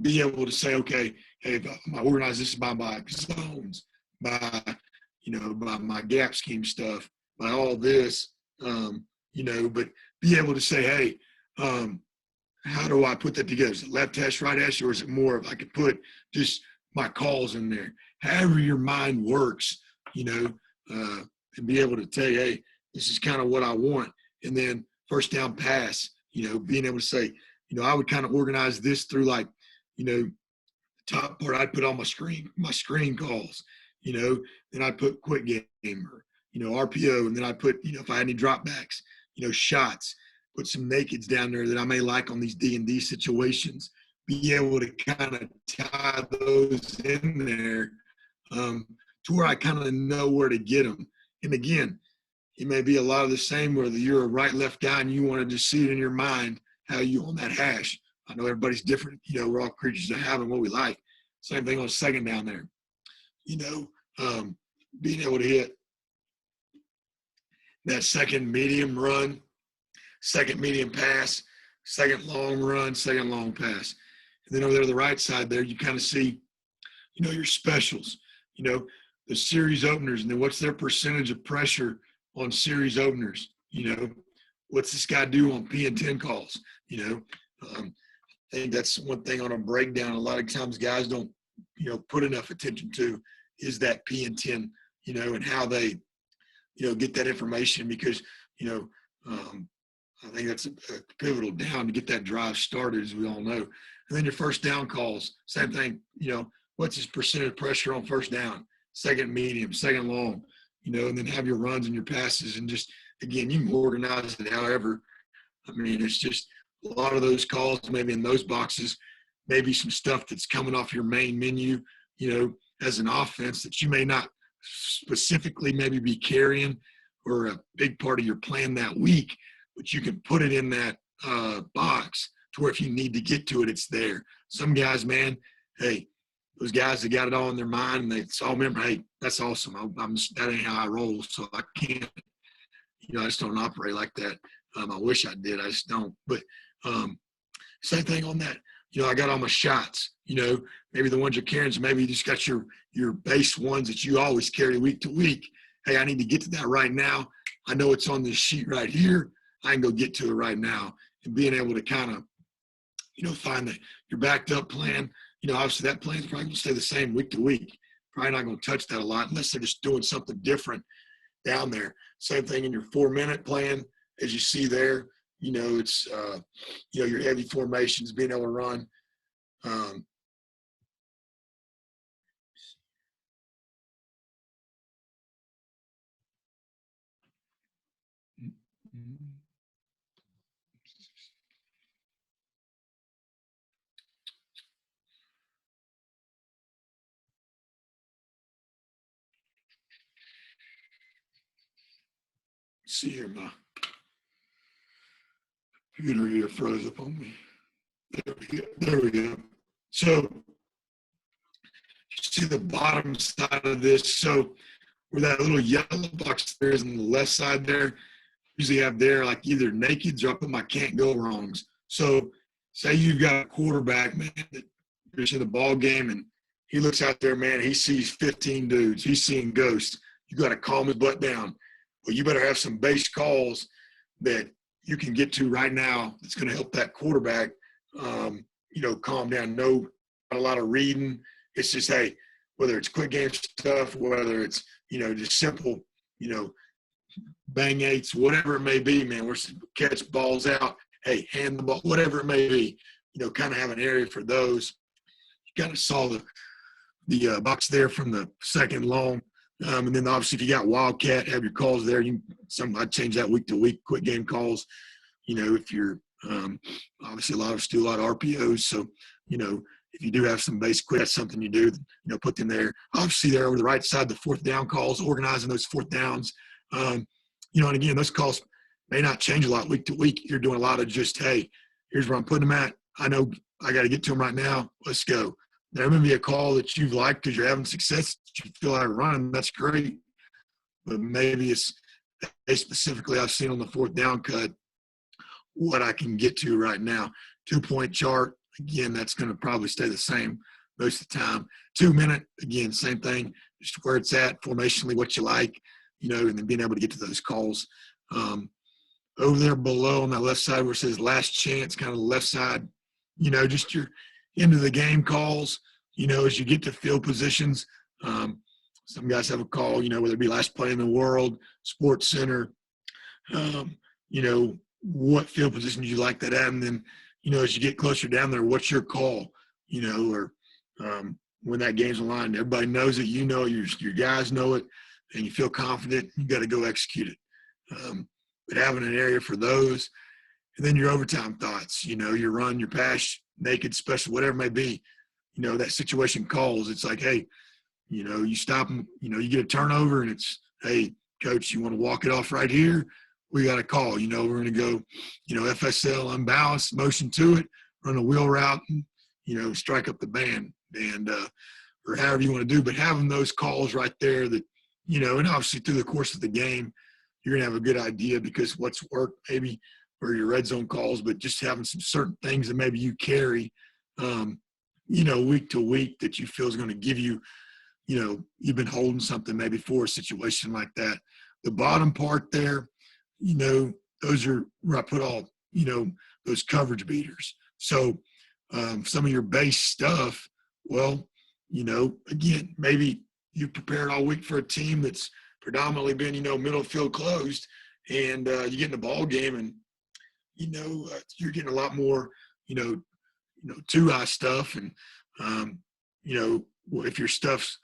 be able to say, okay, hey, if I organize this by my zones, by my gap scheme stuff, by all this, but be able to say, hey, how do I put that together? Is it left hash, right hash, or is it more of I could put just my calls in there? However your mind works, and be able to tell you, hey, this is kind of what I want. And then first down pass, being able to say, I would kind of organize this through like, the top part I'd put on my screen calls, then I'd put quick game or, RPO, and then I'd put, if I had any dropbacks, shots, put some nakeds down there that I may like on these D&D situations, be able to kind of tie those in there to where I kind of know where to get them. And again, it may be a lot of the same, whether you're a right, left guy and you want to just see it in your mind how you on that hash. I know everybody's different. We're all creatures of habit and what we like. Same thing on second down there. Being able to hit that second medium run, second medium pass, second long run, second long pass. And then over there on the right side there, you kind of see, your specials, the series openers, and then what's their percentage of pressure on series openers. What's this guy do on P and 10 calls? I think that's one thing on a breakdown. A lot of times guys don't, put enough attention to is that P and 10, and how they, get that information because, I think that's a pivotal down to get that drive started, as we all know. And then your first down calls, same thing, what's his percentage pressure on first down, second medium, second long, and then have your runs and your passes. And just, again, you can organize it however. I mean, it's just a lot of those calls, maybe in those boxes, maybe some stuff that's coming off your main menu, as an offense that you may not specifically maybe be carrying or a big part of your plan that week, but you can put it in that box to where if you need to get to it, it's there. Some guys, man, hey, those guys that got it all in their mind and they all remember, hey, that's awesome. That ain't how I roll, so I can't, I just don't operate like that. I wish I did. I just don't. But same thing on that I got all my shots, maybe the ones you're carrying, so maybe you just got your base ones that you always carry week to week. Hey, I need to get to that right now. I know it's on this sheet right here. I can go get to it right now. And being able to kind of, find your backed up plan. Obviously that plan's probably going to stay the same week to week. Probably not going to touch that a lot unless they're just doing something different down there. Same thing in your 4-minute plan, as you see there. It's your heavy formations, being able to run. See here, my computer here froze up on me. There we go. So see the bottom side of this. So where that little yellow box there is on the left side there, usually have there like either nakeds or I put my can't go wrongs. So say you've got a quarterback, man, that you're in the ball game and he looks out there, man, he sees 15 dudes. He's seeing ghosts. You got to calm his butt down. Well, you better have some base calls that you can get to right now that's going to help that quarterback, calm down. No, not a lot of reading. It's just, hey, whether it's quick game stuff, whether it's, just simple, bang eights, whatever it may be, man, we're catch balls out, hey, hand the ball, whatever it may be, kind of have an area for those. You kind of saw the box there from the second long. And then obviously if you got Wildcat, have your calls there. I'd change that week to week, quick game calls. If you're obviously a lot of us do a lot of RPOs. So, if you do have some base quick, that's something you do, put them there. Obviously there over the right side, the fourth down calls, organizing those fourth downs. And again, those calls may not change a lot week to week. You're doing a lot of just, hey, here's where I'm putting them at. I know I got to get to them right now. Let's go. There may be a call that you've liked because you're having success, you feel like running. That's great. But maybe it's specifically I've seen on the fourth down cut what I can get to right now. 2-point chart, again, that's going to probably stay the same most of the time. 2-minute, again, same thing, just where it's at, formationally, what you like, and then being able to get to those calls. Over there below on that left side where it says last chance, kind of the left side, just your end of the game calls, as you get to field positions. Some guys have a call, whether it be last play in the world, Sports Center, what field position you like that at. And then, as you get closer down there, what's your call, or when that game's aligned, everybody knows it, your guys know it, and you feel confident, you got to go execute it. But having an area for those, and then your overtime thoughts, your run, your pass, naked, special, whatever it may be, that situation calls. It's like, hey, you stop them, you get a turnover and it's, hey, coach, you want to walk it off right here? We got a call, we're going to go, FSL unbalanced, motion to it, run a wheel route, and, strike up the band and, or however you want to do. But having those calls right there that, and obviously through the course of the game, you're going to have a good idea because what's worked maybe or your red zone calls, but just having some certain things that maybe you carry, week to week that you feel is going to give you, you've been holding something maybe for a situation like that. The bottom part there, those are where I put all, those coverage beaters. So some of your base stuff, well, again, maybe you prepared all week for a team that's predominantly been, middle field closed and you get in the ball game and, you're getting a lot more, two-eye stuff. And, if your stuff's,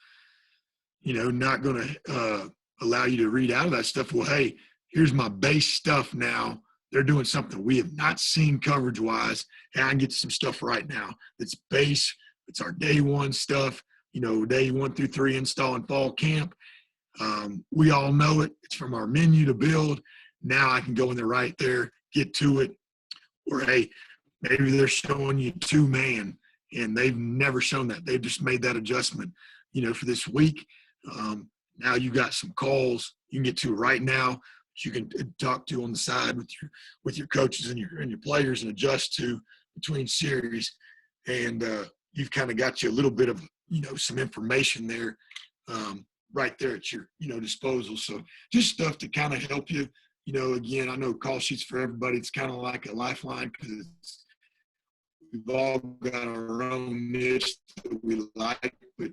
not going to allow you to read out of that stuff, well, hey, here's my base stuff now. They're doing something we have not seen coverage-wise, and I can get some stuff right now that's base. It's our day one stuff, day 1 through 3 install in fall camp. We all know it. It's from our menu to build. Now I can go in there right there, get to it. Or, hey, maybe they're showing you 2-man, and they've never shown that. They've just made that adjustment, for this week. Now you got some calls you can get to right now that you can talk to on the side with your coaches and your players and adjust to between series. and you've kind of got you a little bit of, some information there, right there at your, disposal. So just stuff to kind of help you. Again, I know call sheets for everybody. It's kind of like a lifeline because we've all got our own niche that we like, but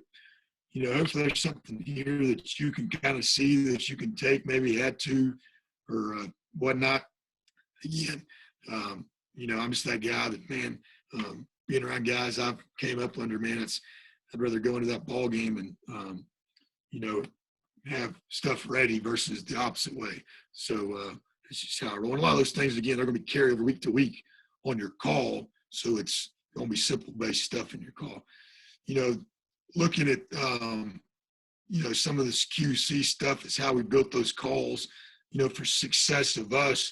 hopefully there's something here that you can kind of see that you can take, maybe add to, or whatnot. Again, I'm just that guy that, man, being around guys I've came up under, man, I'd rather go into that ball game and, have stuff ready versus the opposite way. So it's just how I roll. And a lot of those things, again, they're going to be carried over week to week on your call. So it's going to be simple based stuff in your call. Looking at, some of this QC stuff is how we built those calls, for success of us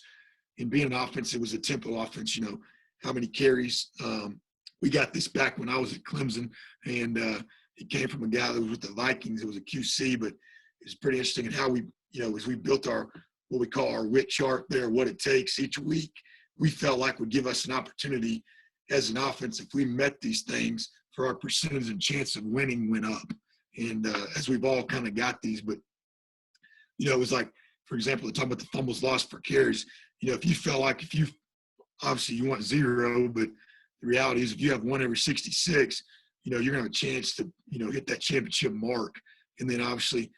in being an offense. It was a tempo offense, how many carries. We got this back when I was at Clemson, and it came from a guy that was with the Vikings. It was a QC, but it's pretty interesting in how we, as we built our, what we call our WIT chart there, what it takes each week, we felt like would give us an opportunity as an offense if we met these things for our percentage and chance of winning went up. And as we've all kind of got these, but, it was like, for example, talking about the fumbles lost for carries, if you felt like obviously you want 0, but the reality is if you have 1 every 66, you're going to have a chance to, hit that championship mark. And then obviously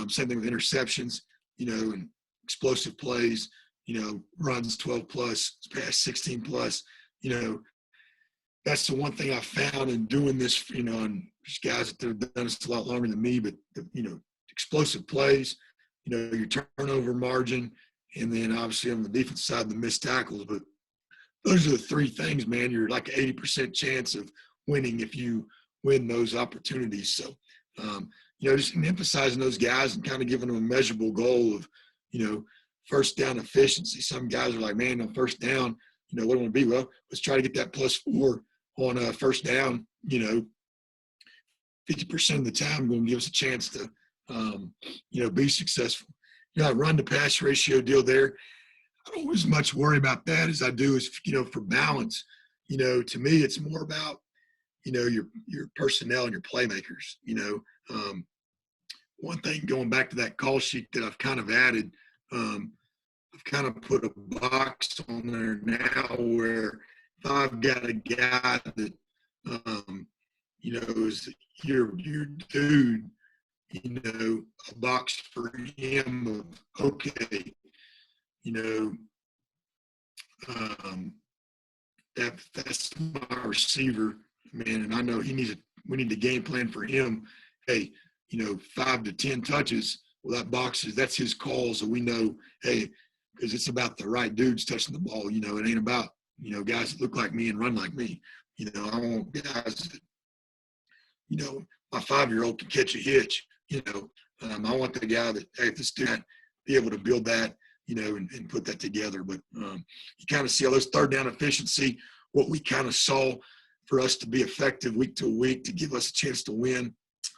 same thing with interceptions, and explosive plays, runs 12 plus, past 16 plus, that's the one thing I found in doing this, and there's guys that have done this a lot longer than me, but, explosive plays, your turnover margin, and then obviously on the defense side, the missed tackles. But those are the 3 things, man. You're like an 80% chance of winning if you win those opportunities. So, just emphasizing those guys and kind of giving them a measurable goal of, first down efficiency. Some guys are like, man, on first down, what do I want to be? Well, let's try to get that +4 on a first down, 50% of the time going to give us a chance to, be successful. That run to pass ratio deal there, I don't as much worry about that as I do is, for balance. To me, it's more about, your personnel and your playmakers. One thing going back to that call sheet that I've kind of added, I've kind of put a box on there now where if I've got a guy that, is your dude, a box for him of, okay, that's my receiver, man, and I know we need a game plan for him. Hey, 5 to 10 touches. Well, that's his call, so we know, hey, because it's about the right dudes touching the ball. It ain't about, guys that look like me and run like me. I want guys that, my 5-year-old can catch a hitch. I want the guy that, hey, if this dude be able to build that, and put that together. But you kind of see all those third down efficiency, what we kind of saw for us to be effective week to week to give us a chance to win.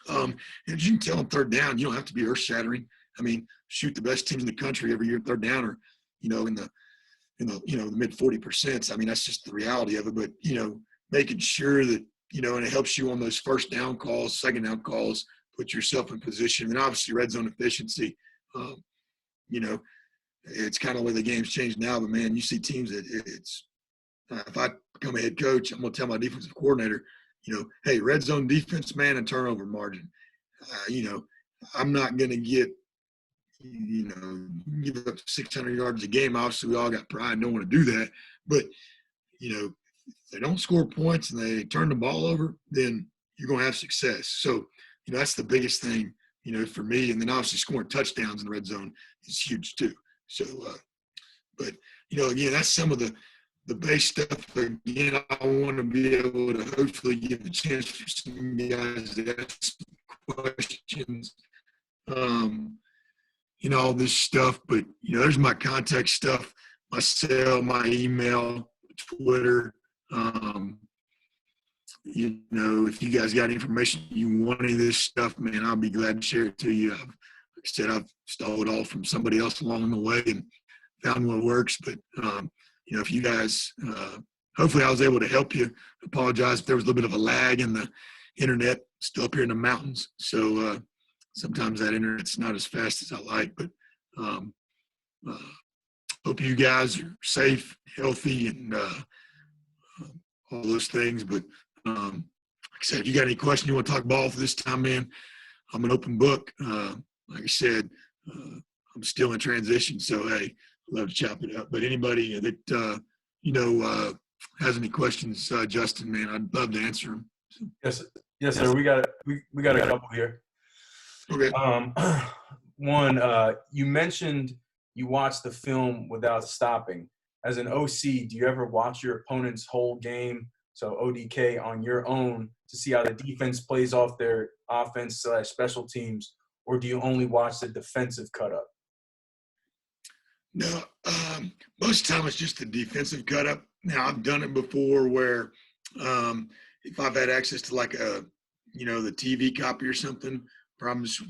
And as you can tell on third down, you don't have to be earth-shattering. I mean, shoot, the best teams in the country every year third down are, in the mid 40%. I mean, that's just the reality of it. But, making sure that, and it helps you on those first down calls, second down calls, put yourself in position. And obviously red zone efficiency, it's kind of the way the game's changed now. But, man, you see teams that it's if I become a head coach, I'm going to tell my defensive coordinator, hey, red zone defense, man, and turnover margin. I'm not going to give up 600 yards a game. Obviously, we all got pride, don't want to do that. But, if they don't score points and they turn the ball over, then you're going to have success. So, that's the biggest thing, for me. And then obviously scoring touchdowns in the red zone is huge too. So, but, again, that's some of the base stuff. Again, I want to be able to hopefully give a chance for some guys to ask questions, all this stuff. But, there's my contact stuff, my cell, my email, Twitter. If you guys got information you want any of this stuff, man, I'll be glad to share it to you. Like I said, I've stole it all from somebody else along the way and found what works. But, if you guys hopefully I was able to help you. Apologize if there was a little bit of a lag in the internet, still up here in the mountains. So sometimes that internet's not as fast as I like, but hope you guys are safe, healthy, and all those things. But like I said, if you got any question you want to talk ball for this time, man, I'm an open book. Like I said, I'm still in transition, so hey, love to chop it up. But anybody that has any questions, Justin, man, I'd love to answer them. So. Yes, sir. We got a couple here. Okay. One, you mentioned you watched the film without stopping. As an OC, do you ever watch your opponent's whole game, so ODK, on your own to see how the defense plays off their offense/special teams, or do you only watch the defensive cut up? No, most of the time it's just the defensive cut up. Now, I've done it before where if I've had access to like the TV copy or something, or I'm just,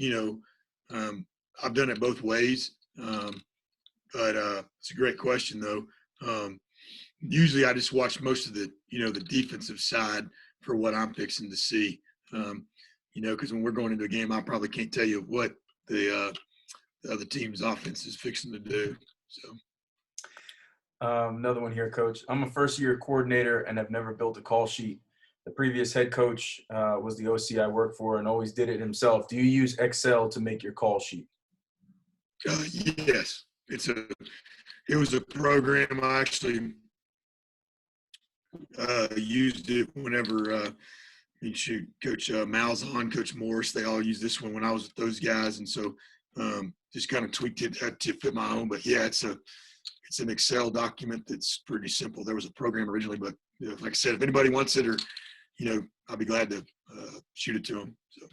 I've done it both ways. But it's a great question, though. Usually I just watch most of the defensive side for what I'm fixing to see. Because when we're going into a game, I probably can't tell you what the other team's offense is fixing to do. So. Another one here, Coach. I'm a first-year coordinator and have never built a call sheet. The previous head coach was the OC I worked for and always did it himself. Do you use Excel to make your call sheet? Yes. It was a program I actually used it whenever Coach Malzahn, Coach Morris, they all used this one when I was with those guys, and so just kind of tweaked it to fit my own. But yeah, it's an Excel document that's pretty simple. There was a program originally, but like I said, if anybody wants it, or I'll be glad to shoot it to them. So.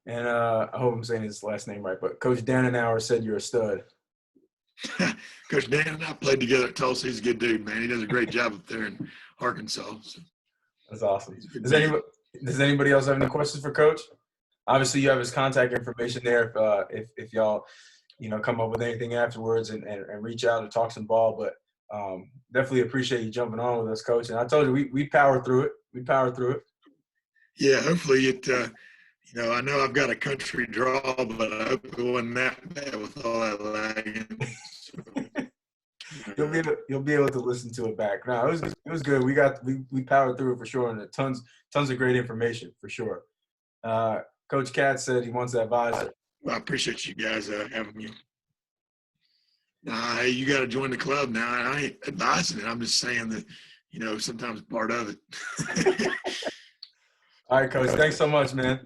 And I hope I'm saying his last name right, but Coach Dannenauer said you're a stud. Coach Dan and I played together at Tulsa. He's a good dude, man. He does a great job up there in Arkansas. So. That's awesome. Does anybody else have any questions for Coach? Obviously, you have his contact information there if y'all, come up with anything afterwards and reach out and talk some ball. But definitely appreciate you jumping on with us, Coach. And I told you we power through it. We power through it. Yeah, hopefully it. I know I've got a country draw, but I hope it wasn't that bad with all that lagging. You'll be able to listen to it back. No, it was good. We powered through it for sure, and tons of great information for sure. Coach Katz said he wants to advise. Well, I appreciate you guys having me. Hey, you got to join the club now. I ain't advising it. I'm just saying that sometimes part of it. All right, Coach. Thanks so much, man.